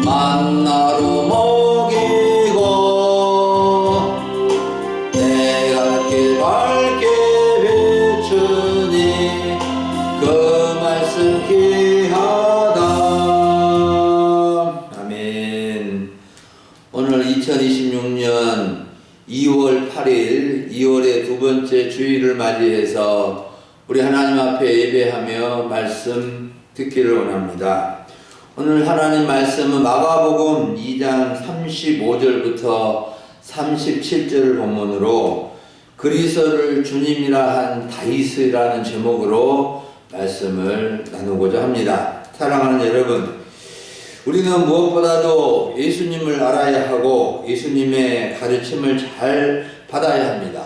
만나로 먹이고 내 갈 길 밝게 비추니 그 말씀 귀하다. 아멘. 오늘 2026년 2월 8일 2월의 두 번째 주일을 맞이해서 우리 하나님 앞에 예배하며 말씀 듣기를 원합니다. 오늘 하나님 말씀은 마가복음 2장 35절부터 37절을 본문으로 그리스도를 주님이라 한 다윗이라는 제목으로 말씀을 나누고자 합니다. 사랑하는 여러분, 우리는 무엇보다도 예수님을 알아야 하고 예수님의 가르침을 잘 받아야 합니다.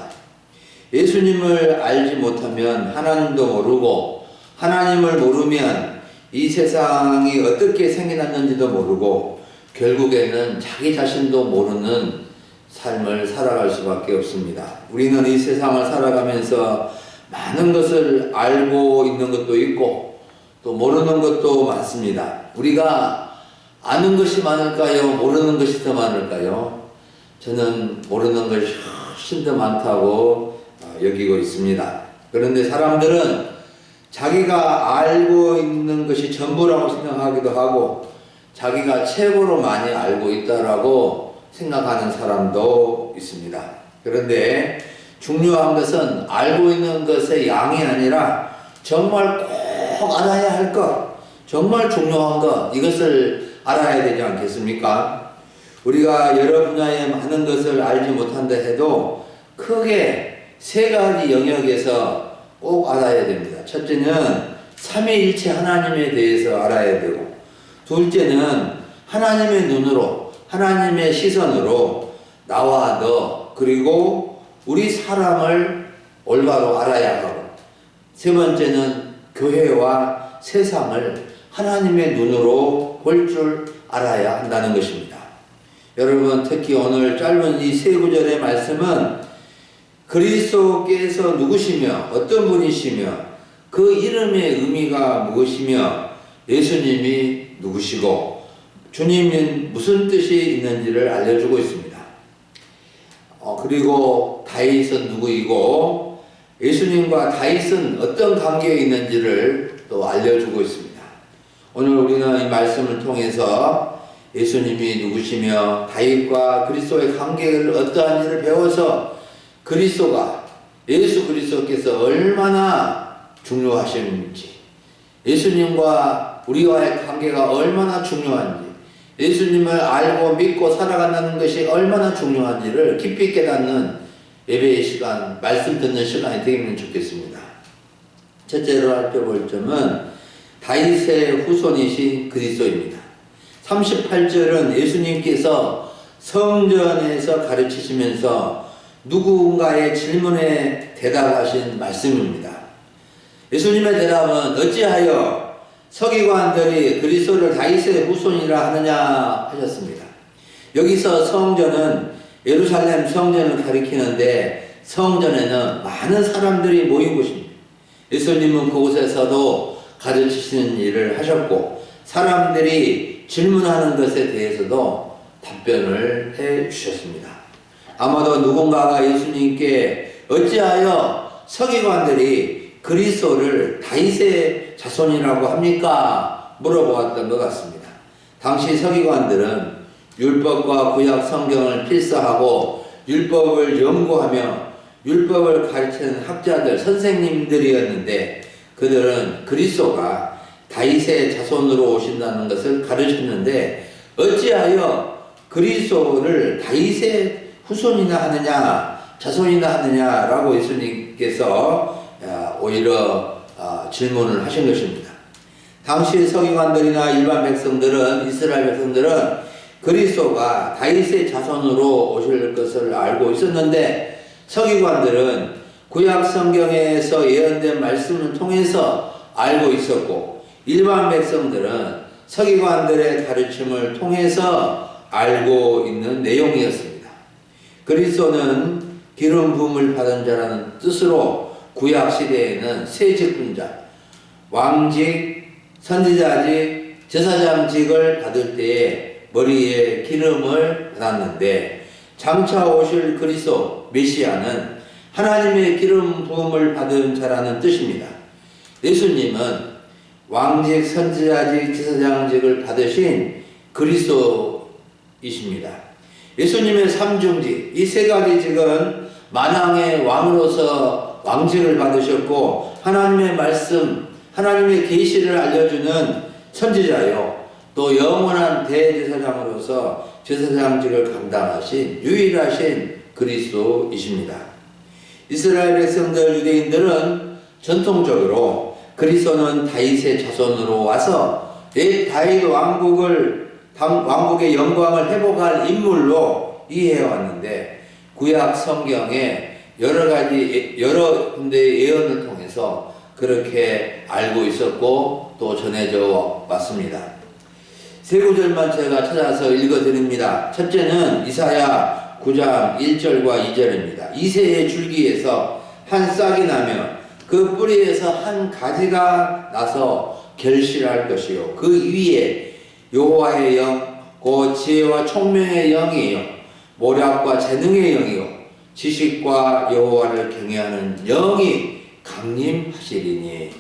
예수님을 알지 못하면 하나님도 모르고, 하나님을 모르면 이 세상이 어떻게 생겨났는지도 모르고 결국에는 자기 자신도 모르는 삶을 살아갈 수밖에 없습니다. 우리는 이 세상을 살아가면서 많은 것을 알고 있는 것도 있고 또 모르는 것도 많습니다. 우리가 아는 것이 많을까요? 모르는 것이 더 많을까요? 저는 모르는 것이 훨씬 더 많다고 여기고 있습니다. 그런데 사람들은 자기가 알고 있는 것이 전부라고 생각하기도 하고 자기가 최고로 많이 알고 있다라고 생각하는 사람도 있습니다. 그런데 중요한 것은 알고 있는 것의 양이 아니라 정말 꼭 알아야 할 것, 정말 중요한 것, 이것을 알아야 되지 않겠습니까? 우리가 여러 분야의 많은 것을 알지 못한다 해도 크게 세 가지 영역에서 꼭 알아야 됩니다. 첫째는 삼위일체 하나님에 대해서 알아야 되고, 둘째는 하나님의 눈으로, 하나님의 시선으로 나와 너, 그리고 우리 사람을 올바로 알아야 하고, 세 번째는 교회와 세상을 하나님의 눈으로 볼 줄 알아야 한다는 것입니다. 여러분, 특히 오늘 짧은 이 세 구절의 말씀은 그리스도께서 누구시며 어떤 분이시며 그 이름의 의미가 무엇이며 예수님이 누구시고 주님은 무슨 뜻이 있는지를 알려주고 있습니다. 그리고 다윗은 누구이고 예수님과 다윗은 어떤 관계에 있는지를 또 알려주고 있습니다. 오늘 우리는 이 말씀을 통해서 예수님이 누구시며 다윗과 그리스도의 관계를 어떠한지를 배워서 그리스도가, 예수 그리스도께서 얼마나 중요하신지, 예수님과 우리와의 관계가 얼마나 중요한지, 예수님을 알고 믿고 살아간다는 것이 얼마나 중요한지를 깊이 깨닫는 예배의 시간, 말씀 듣는 시간이 되면 좋겠습니다. 첫째로 살펴볼 점은 다윗의 후손이신 그리스도입니다. 38절은 예수님께서 성전에서 가르치시면서 누군가의 질문에 대답하신 말씀입니다. 예수님의 대답은 어찌하여 서기관들이 그리스도를 다윗의 후손이라 하느냐 하셨습니다. 여기서 성전은 예루살렘 성전을 가리키는데 성전에는 많은 사람들이 모인 곳입니다. 예수님은 그곳에서도 가르치시는 일을 하셨고 사람들이 질문하는 것에 대해서도 답변을 해 주셨습니다. 아마도 누군가가 예수님께 어찌하여 서기관들이 그리스도를 다윗의 자손이라고 합니까? 물어보았던 것 같습니다. 당시 서기관들은 율법과 구약 성경을 필사하고 율법을 연구하며 율법을 가르치는 학자들, 선생님들이었는데 그들은 그리스도가 다윗의 자손으로 오신다는 것을 가르쳤는데 어찌하여 그리스도를 다윗의 후손이나 하느냐 자손이나 하느냐라고 예수님께서 오히려 질문을 하신 것입니다. 당시 서기관들이나 일반 백성들은, 이스라엘 백성들은 그리스도가 다윗의 자손으로 오실 것을 알고 있었는데 서기관들은 구약 성경에서 예언된 말씀을 통해서 알고 있었고 일반 백성들은 서기관들의 가르침을 통해서 알고 있는 내용이었습니다. 그리스도는 기름 부음을 받은 자라는 뜻으로 구약 시대에는 세 직분자, 왕직, 선지자직, 제사장직을 받을 때에 머리에 기름을 받았는데 장차 오실 그리스도 메시아는 하나님의 기름 부음을 받은 자라는 뜻입니다. 예수님은 왕직, 선지자직, 제사장직을 받으신 그리스도이십니다. 예수님의 삼중직, 이 세 가지 직은 만왕의 왕으로서 왕직을 받으셨고 하나님의 말씀, 하나님의 계시를 알려주는 선지자요, 또 영원한 대제사장으로서 제사장직을 감당하신 유일하신 그리스도이십니다. 이스라엘 백성들, 유대인들은 전통적으로 그리스도는 다윗의 자손으로 와서 옛 다윗 왕국의 영광을 회복할 인물로 이해해왔는데, 구약 성경에 여러 군데의 예언을 통해서 그렇게 알고 있었고 또 전해져 왔습니다. 세 구절만 제가 찾아서 읽어드립니다. 첫째는 이사야 9장 1절과 2절입니다. 이새의 줄기에서 한 싹이 나며 그 뿌리에서 한 가지가 나서 결실할 것이요, 그 위에 여호와의 영, 곧 지혜와 총명의 영이요, 모략과 재능의 영이요, 지식과 여호와를 경외하는 영이 강림하시리니.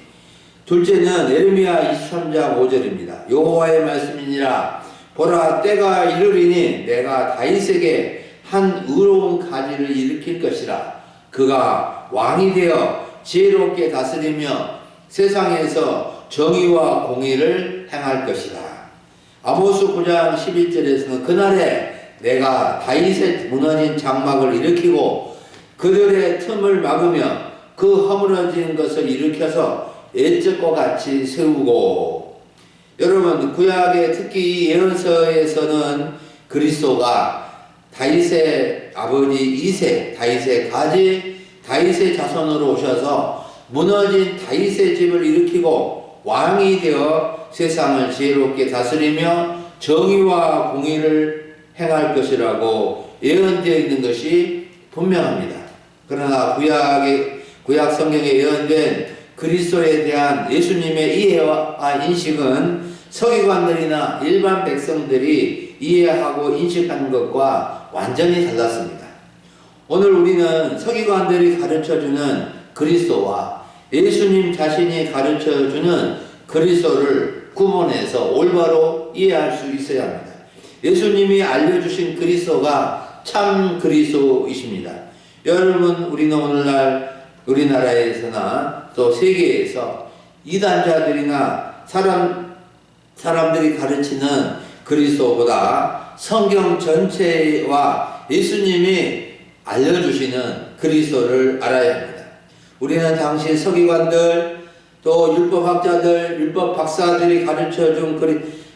둘째는 에레미야 23장 5절입니다. 여호와의 말씀이니라. 보라, 때가 이르리니 내가 다윗에게 한 의로운 가지를 일으킬 것이라. 그가 왕이 되어 지혜롭게 다스리며 세상에서 정의와 공의를 행할 것이다. 아모스 9장 11절에서는 그날에 내가 다윗의 무너진 장막을 일으키고 그들의 틈을 막으며 그 허물어진 것을 일으켜서 옛적과 같이 세우고. 여러분, 구약의 특히 예언서에서는 그리스도가 다윗의 아버지 이새, 다윗의 가지, 다윗의 자손으로 오셔서 무너진 다윗의 집을 일으키고 왕이 되어 세상을 지혜롭게 다스리며 정의와 공의를 행할 것이라고 예언되어 있는 것이 분명합니다. 그러나 구약 성경에 예언된 그리스도에 대한 예수님의 이해와 인식은 서기관들이나 일반 백성들이 이해하고 인식하는 것과 완전히 달랐습니다. 오늘 우리는 서기관들이 가르쳐주는 그리스도와 예수님 자신이 가르쳐주는 그리스도를 구분해서 올바로 이해할 수 있어야 합니다. 예수님이 알려주신 그리스도가 참 그리스도이십니다. 여러분, 우리는 오늘날 우리나라에서나 또 세계에서 이단자들이나 사람들이 가르치는 그리스도보다 성경 전체와 예수님이 알려주시는 그리스도를 알아야 합니다. 우리는 당시 서기관들, 또 율법학자들, 율법 박사들이 가르쳐준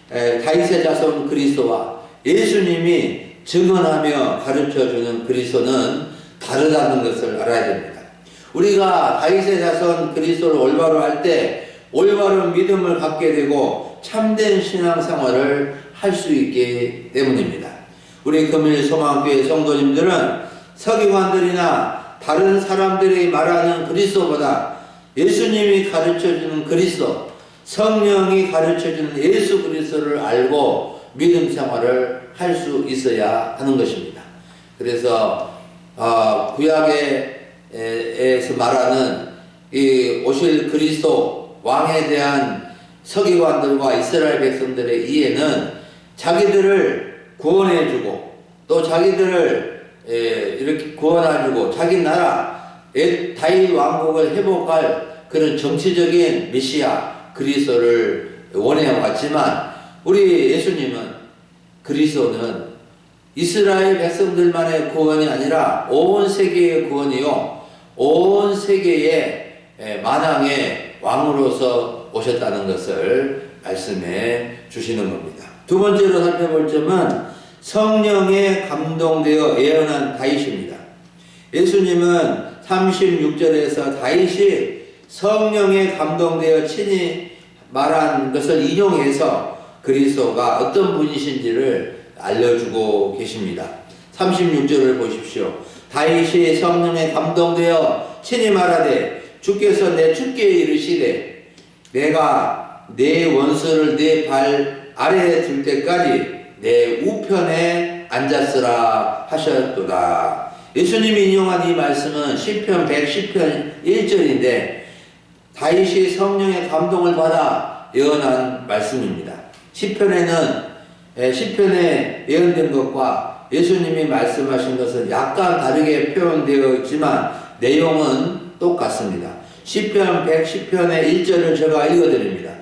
다윗의 자손 그리스도와 예수님이 증언하며 가르쳐주는 그리스도는 다르다는 것을 알아야 됩니다. 우리가 다윗의 자손 그리스도를 올바로 할 때 올바른 믿음을 갖게 되고 참된 신앙생활을 할 수 있기 때문입니다. 우리 금일 소망교회 성도님들은 서기관들이나 다른 사람들이 말하는 그리스도보다 예수님이 가르쳐주는 그리스도, 성령이 가르쳐주는 예수 그리스도를 알고 믿음 생활을 할 수 있어야 하는 것입니다. 그래서 구약에서 말하는 이 오실 그리스도 왕에 대한 서기관들과 이스라엘 백성들의 이해는 자기들을 구원해주고 또 자기들을 이렇게 구원해주고 자기 나라 다윗 왕국을 회복할 그런 정치적인 메시아 그리스도를 원해왔지만, 우리 예수님은 그리스도는 이스라엘 백성들만의 구원이 아니라 온 세계의 구원이요, 온 세계의 만왕의 왕으로서 오셨다는 것을 말씀해 주시는 겁니다. 두 번째로 살펴볼 점은 성령에 감동되어 예언한 다윗입니다. 예수님은 36절에서 다윗이 성령에 감동되어 친히 말한 것을 인용해서 그리스도가 어떤 분이신지를 알려주고 계십니다. 36절을 보십시오. 다윗이 성령에 감동되어 친히 말하되 주께서 내 주께 이르시되 내가 내 원수를 내 발 아래에 둘 때까지 내 우편에 앉았으라 하셨도다. 예수님이 인용한 이 말씀은 시편 110편 1절인데 다윗이 성령의 감동을 받아 예언한 말씀입니다. 시편에 예언된 것과 예수님이 말씀하신 것은 약간 다르게 표현되어 있지만 내용은 똑같습니다. 시편 110편의 1절을 제가 읽어드립니다.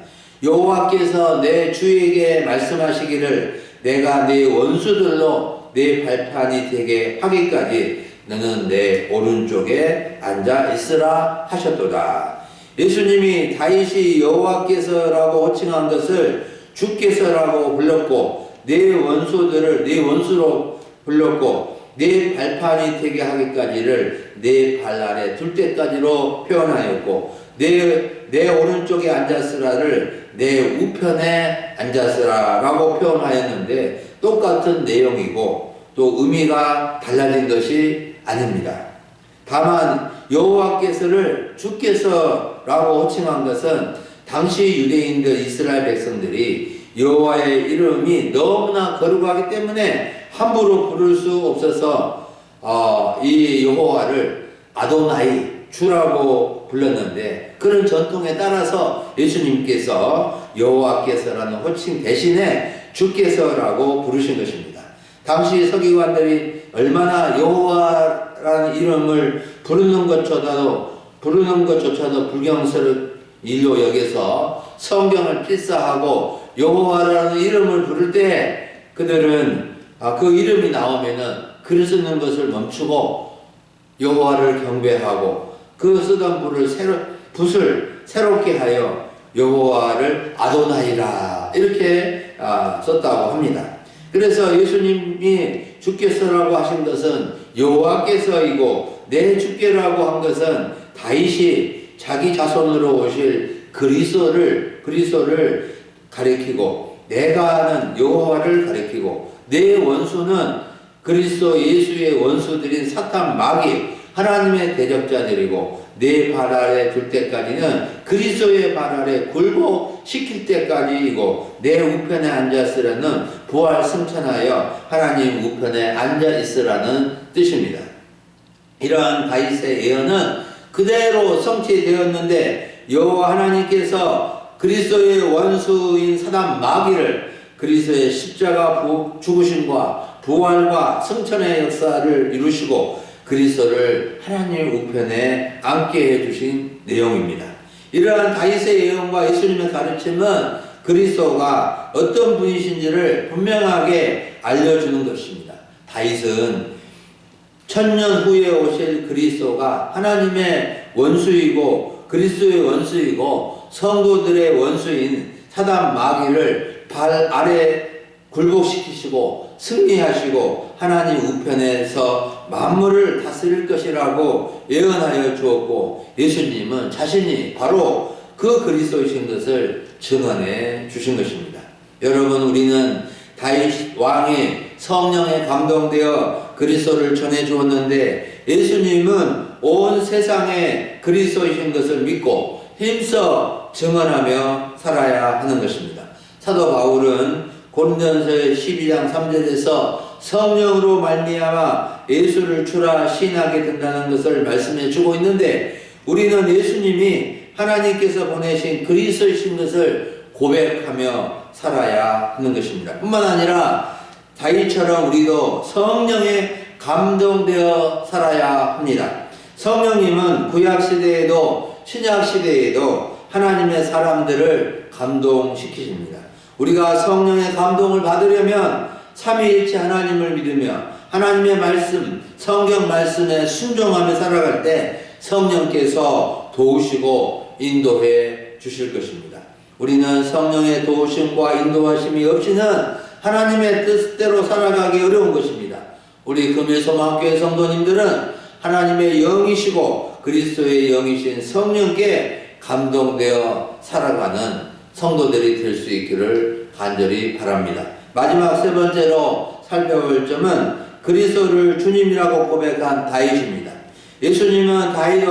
여호와께서 내 주에게 말씀하시기를 내가 네 원수들로 네 발판이 되게 하기까지 너는 내 오른쪽에 앉아 있으라 하셨도다. 예수님이 다윗이 여호와께서라고 호칭한 것을 주께서라고 불렀고 내 원수들을 내 원수로 불렀고 내 발판이 되게 하기까지를 내 발 아래 둘 때까지로 표현하였고 내 오른쪽에 앉았으라를 내 우편에 앉았으라라고 표현하였는데 똑같은 내용이고 또 의미가 달라진 것이 아닙니다. 다만 여호와께서를 주께서라고 호칭한 것은 당시 유대인들 이스라엘 백성들이 여호와의 이름이 너무나 거룩하기 때문에 함부로 부를 수 없어서 이 여호와를 아도나이 주라고 불렀는데 그런 전통에 따라서 예수님께서 여호와께서라는 호칭 대신에 주께서라고 부르신 것입니다. 당시 서기관들이 얼마나 여호와라는 이름을 부르는 것조차도 불경스러운 일로 여겨서 성경을 필사하고 여호와라는 이름을 부를 때 그들은 그 이름이 나오면은 글 쓰는 것을 멈추고 여호와를 경배하고 그 쓰던 붓을 새롭게 하여 여호와를 아도나이라 이렇게 썼다고 합니다. 그래서 예수님이 주께서라고 하신 것은 여호와께서이고 내 주께라고 한 것은 다윗이 자기 자손으로 오실 그리스도를 가리키고 내가는 여호와를 가리키고 내 원수는 그리스도 예수의 원수들인 사탄 마귀 하나님의 대적자들이고 내 발 아래 둘 때까지는 그리스도의 발 아래 굴복시킬 때까지이고 내 우편에 앉았으라는 부활 승천하여 하나님 우편에 앉아 있으라는 뜻입니다. 이러한 다윗의 예언은 그대로 성취되었는데 여호와 하나님께서 그리스도의 원수인 사단 마귀를 그리스도의 십자가 죽으심과 부활과 승천의 역사를 이루시고 그리스도를 하나님 우편에 앉게 해주신 내용입니다. 이러한 다윗의 예언과 예수님의 가르침은 그리스도가 어떤 분이신지를 분명하게 알려주는 것입니다. 다윗은 천년 후에 오실 그리스도가 하나님의 원수이고 그리스도의 원수이고 성도들의 원수인 사단 마귀를 발 아래 굴복시키시고 승리하시고 하나님 우편에서 만물을 다스릴 것이라고 예언하여 주었고 예수님은 자신이 바로 그 그리스도이신 것을 증언해 주신 것입니다. 여러분, 우리는 다윗 왕이 성령에 감동되어 그리스도를 전해 주었는데 예수님은 온 세상에 그리스도이신 것을 믿고 힘써 증언하며 살아야 하는 것입니다. 사도 바울은 고린도전서 12장 3절에서 성령으로 말미암아 예수를 주라 시인하게 된다는 것을 말씀해 주고 있는데 우리는 예수님이 하나님께서 보내신 그리스도이신 것을 고백하며 살아야 하는 것입니다. 뿐만 아니라 다윗처럼 우리도 성령에 감동되어 살아야 합니다. 성령님은 구약시대에도 신약시대에도 하나님의 사람들을 감동시키십니다. 우리가 성령의 감동을 받으려면 삼위일체 하나님을 믿으며 하나님의 말씀, 성경 말씀에 순종하며 살아갈 때 성령께서 도우시고 인도해 주실 것입니다. 우리는 성령의 도우심과 인도하심이 없이는 하나님의 뜻대로 살아가기 어려운 것입니다. 우리 금일소망교회 성도님들은 하나님의 영이시고 그리스도의 영이신 성령께 감동되어 살아가는 성도들이 될 수 있기를 간절히 바랍니다. 마지막 세 번째로 살펴볼 점은 그리스도를 주님이라고 고백한 다윗입니다. 예수님은 다윗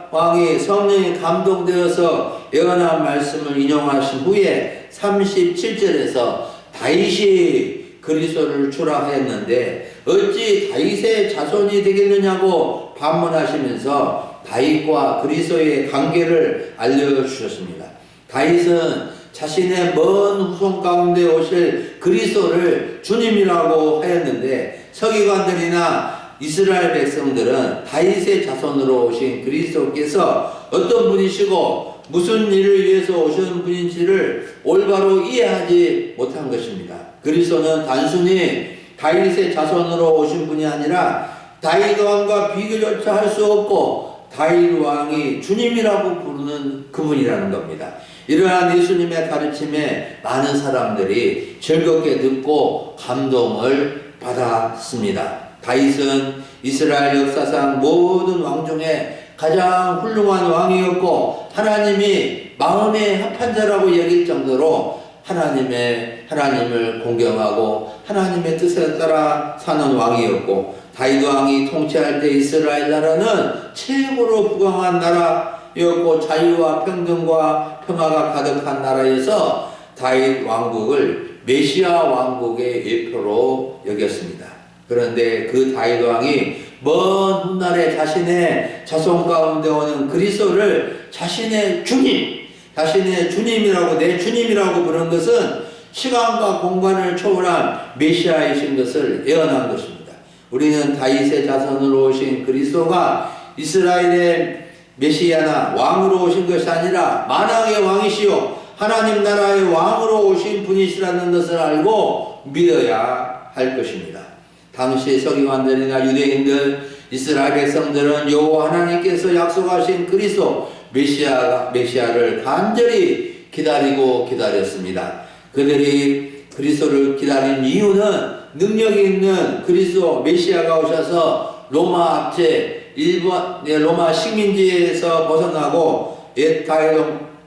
왕이 성령에 감동되어서 예언한 말씀을 인용하신 후에 37절에서 다윗이 그리스도를 주라 하였는데 어찌 다윗의 자손이 되겠느냐고 반문하시면서 다윗과 그리스도의 관계를 알려주셨습니다. 다윗은 자신의 먼 후손 가운데 오실 그리스도를 주님이라고 하였는데 서기관들이나 이스라엘 백성들은 다윗의 자손으로 오신 그리스도께서 어떤 분이시고 무슨 일을 위해서 오신 분인지를 올바로 이해하지 못한 것입니다. 그리스도는 단순히 다윗의 자손으로 오신 분이 아니라 다윗 왕과 비교조차 할 수 없고 다윗 왕이 주님이라고 부르는 그분이라는 겁니다. 이러한 예수님의 가르침에 많은 사람들이 즐겁게 듣고 감동을 받았습니다. 다윗은 이스라엘 역사상 모든 왕 중에 가장 훌륭한 왕이었고 하나님이 마음에 합한 자라고 여길 정도로 하나님을 공경하고 하나님의 뜻에 따라 사는 왕이었고 다윗 왕이 통치할 때 이스라엘 나라는 최고로 부강한 나라였고 자유와 평등과 평화가 가득한 나라에서 다윗 왕국을 메시아 왕국의 예표로 여겼습니다. 그런데 그 다윗 왕이 먼 훗날에 자신의 자손 가운데 오는 그리스도를 자신의 주님이라고 내 주님이라고 부른 것은 시간과 공간을 초월한 메시아이신 것을 예언한 것입니다. 우리는 다윗의 자손으로 오신 그리스도가 이스라엘의 메시아나 왕으로 오신 것이 아니라 만왕의 왕이시요 하나님 나라의 왕으로 오신 분이시라는 것을 알고 믿어야 할 것입니다. 당시 서기관들이나 유대인들, 이스라엘 백성들은 여호와 하나님께서 약속하신 그리스도 메시아를 간절히 기다렸습니다. 그들이 그리스도를 기다린 이유는 능력이 있는 그리스도 메시아가 오셔서 로마 식민지에서 벗어나고 옛 다윗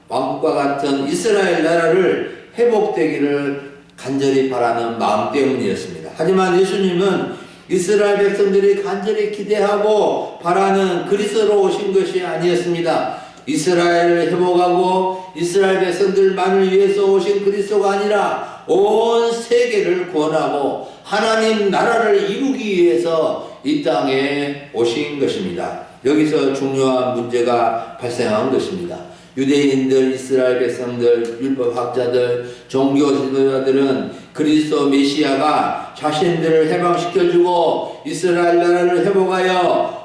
왕국과 같은 이스라엘 나라를 회복되기를 간절히 바라는 마음 때문이었습니다. 하지만 예수님은 이스라엘 백성들이 간절히 기대하고 바라는 그리스도로 오신 것이 아니었습니다. 이스라엘을 회복하고 이스라엘 백성들만을 위해서 오신 그리스도가 아니라 온 세계를 구원하고 하나님 나라를 이루기 위해서 이 땅에 오신 것입니다. 여기서 중요한 문제가 발생한 것입니다. 유대인들, 이스라엘 백성들, 율법학자들, 종교 지도자들은 그리스도 메시아가 자신들을 해방시켜주고 이스라엘 나라를 회복하려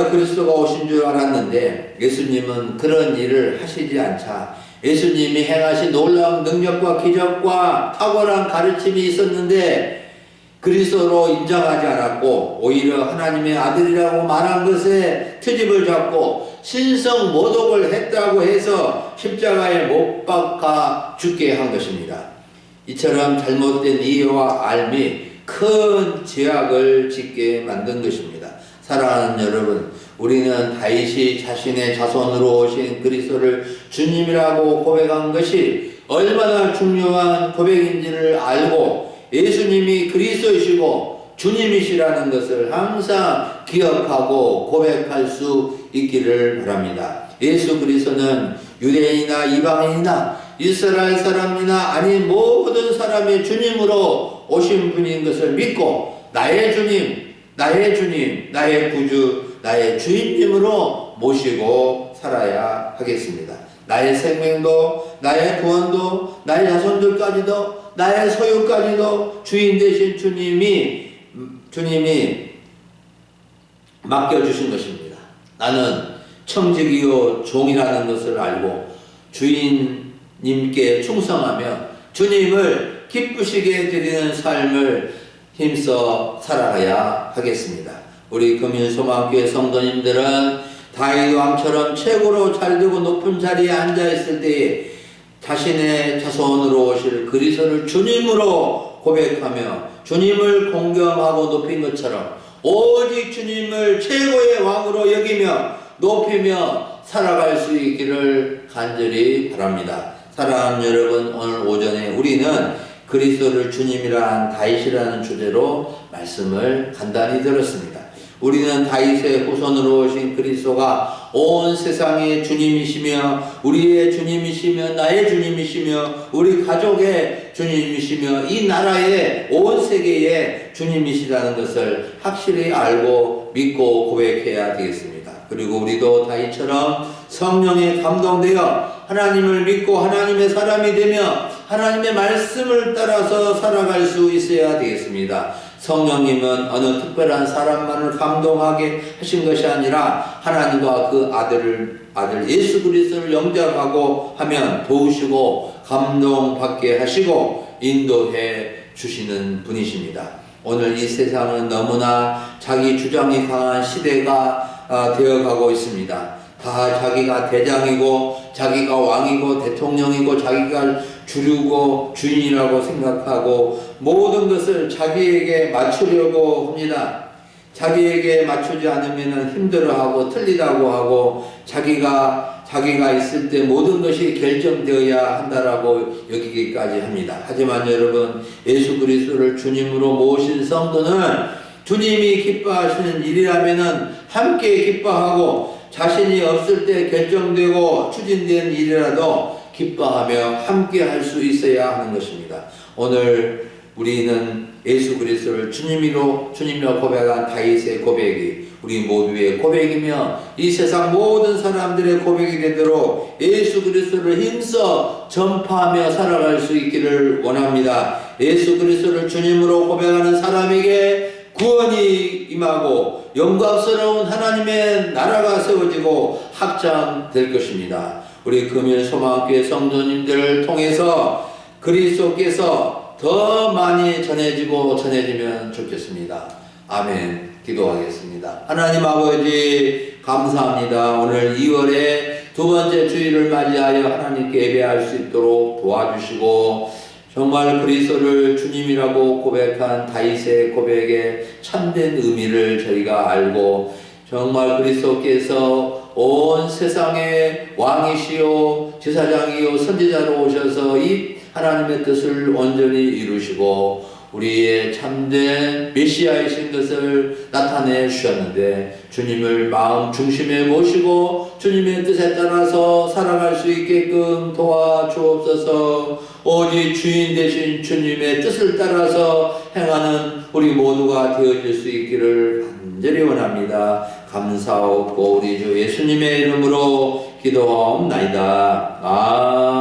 그리스도가 오신 줄 알았는데 예수님은 그런 일을 하시지 않자 예수님이 행하신 놀라운 능력과 기적과 탁월한 가르침이 있었는데 그리스도로 인정하지 않았고 오히려 하나님의 아들이라고 말한 것에 트집을 잡고 신성 모독을 했다고 해서 십자가에 못 박아 죽게 한 것입니다. 이처럼 잘못된 이해와 알미 큰 죄악을 짓게 만든 것입니다. 사랑하는 여러분, 우리는 다윗이 자신의 자손으로 오신 그리스도를 주님이라고 고백한 것이 얼마나 중요한 고백인지를 알고 예수님이 그리스도이시고 주님이시라는 것을 항상 기억하고 고백할 수 있기를 바랍니다. 예수 그리스도는 유대인이나 이방인이나 이스라엘 사람이나 아닌 모든 사람의 주님으로 오신 분인 것을 믿고 나의 주님, 나의 구주, 나의 주인님으로 모시고 살아야 하겠습니다. 나의 생명도, 나의 구원도, 나의 자손들까지도, 나의 소유까지도 주인 되신 주님이 맡겨주신 것입니다. 나는 청직이요 종이라는 것을 알고 주인님께 충성하며 주님을 기쁘시게 드리는 삶을 힘써 살아가야 하겠습니다. 우리 금윤소망교회 성도님들은 다윗 왕처럼 최고로 잘되고 높은 자리에 앉아있을 때에 자신의 자손으로 오실 그리스도를 주님으로 고백하며 주님을 공경하고 높인 것처럼 오직 주님을 최고의 왕으로 여기며 높이며 살아갈 수 있기를 간절히 바랍니다. 사랑하는 여러분, 오늘 오전에 우리는 그리스도를 주님이란 다윗이라는 주제로 말씀을 간단히 들었습니다. 우리는 다윗의 후손으로 오신 그리스도가 온 세상의 주님이시며 우리의 주님이시며 나의 주님이시며 우리 가족의 주님이시며 이 나라의 온 세계의 주님이시라는 것을 확실히 알고 믿고 고백해야 되겠습니다. 그리고 우리도 다윗처럼 성령에 감동되어 하나님을 믿고 하나님의 사람이 되며 하나님의 말씀을 따라서 살아갈 수 있어야 되겠습니다. 성령님은 어느 특별한 사람만을 감동하게 하신 것이 아니라 하나님과 그 아들 예수 그리스도를 영접하고 하면 도우시고 감동받게 하시고 인도해 주시는 분이십니다. 오늘 이 세상은 너무나 자기 주장이 강한 시대가 되어가고 있습니다. 다 자기가 대장이고 자기가 왕이고 대통령이고 자기가 주류고 주인이라고 생각하고 모든 것을 자기에게 맞추려고 합니다. 자기에게 맞추지 않으면 힘들어하고 틀리다고 하고 자기가 있을 때 모든 것이 결정되어야 한다라고 여기기까지 합니다. 하지만 여러분, 예수 그리스도를 주님으로 모신 성도는 주님이 기뻐하시는 일이라면은 함께 기뻐하고 자신이 없을 때 결정되고 추진된 일이라도 기뻐하며 함께 할 수 있어야 하는 것입니다. 오늘 우리는 예수 그리스도를 주님으로 고백한 다윗의 고백이 우리 모두의 고백이며 이 세상 모든 사람들의 고백이 되도록 예수 그리스도를 힘써 전파하며 살아갈 수 있기를 원합니다. 예수 그리스도를 주님으로 고백하는 사람에게 구원이 임하고 영광스러운 하나님의 나라가 세워지고 확장될 것입니다. 우리 금일 소망교회 성도님들을 통해서 그리스도께서 더 많이 전해지면 좋겠습니다. 아멘. 기도하겠습니다. 하나님 아버지 감사합니다. 오늘 2월에 두 번째 주일을 맞이하여 하나님께 예배할 수 있도록 도와주시고 정말 그리스도를 주님이라고 고백한 다윗의 고백의 참된 의미를 저희가 알고 정말 그리스도께서 온 세상의 왕이시요 제사장이요 선지자로 오셔서 이 하나님의 뜻을 온전히 이루시고 우리의 참된 메시아이신 것을 나타내 주셨는데 주님을 마음 중심에 모시고 주님의 뜻에 따라서 살아갈 수 있게끔 도와주옵소서. 오직 주인 되신 주님의 뜻을 따라서 행하는 우리 모두가 되어질 수 있기를 간절히 원합니다. 감사하고 우리 주 예수님의 이름으로 기도하옵나이다. 아멘.